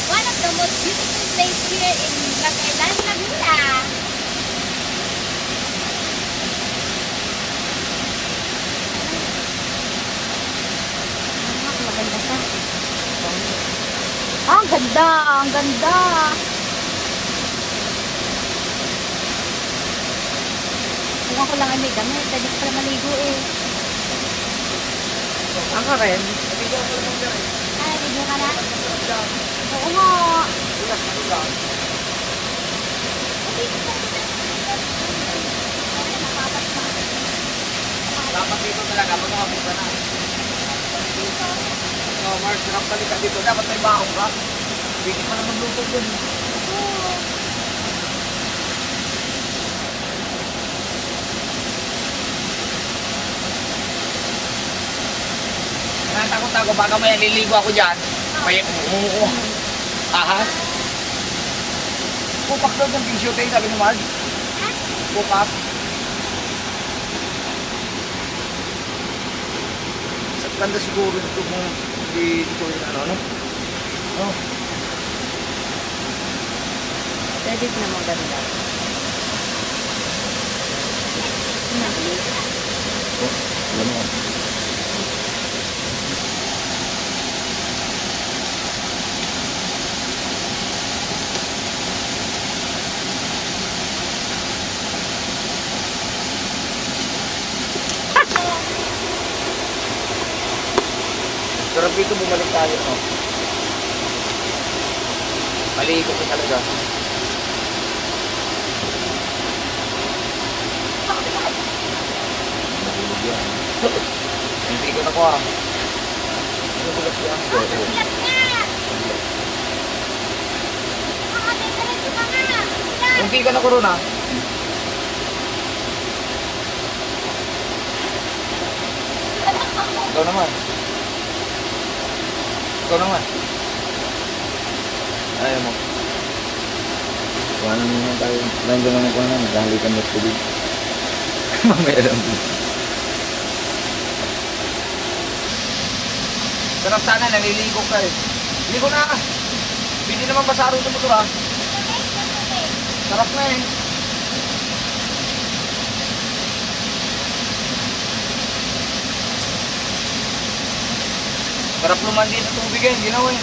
one of the most beautiful place here in Bacaylan, Laguna. Maganda siya. Ah, ang ganda, ang ganda. Kung ako lang ay may damit, pwede ko pala maligo eh. Ang rin. Ay, ligo ka na? Oo nga. Dapat dito talaga, magkakabuka na. No, Mars, sarap talika dito. Dapat may baong ka. Pwede pa naman luto dun. Takot-takot, baka may naliligo ako dyan. May ahas. Pupak daw ng tissue tayo, sabi ni Marge. Pupak. Sa ganda siguro ito kung hindi ito yung ano. Oh. Edit na maganda. Alam mo. Sarap dito bumalik tayo, no? Maligo ka talaga. Nahulog yan. Hindi ko nakuha. Nahulog yan. Bilat nga! Hindi ka na corona. Ikaw naman. Ikaw naman. Ayaw mo. Kuha naman tayo. Nandun naman kuha naman. Nagkahalikan mo sa tubig. Mamaya lang. Sarap sana. Naliligo ka eh. Ligo na. Hindi naman pasaro sa motor ha. Sarap na eh. Sarap lumandi sa tubig eh. Ginawa eh.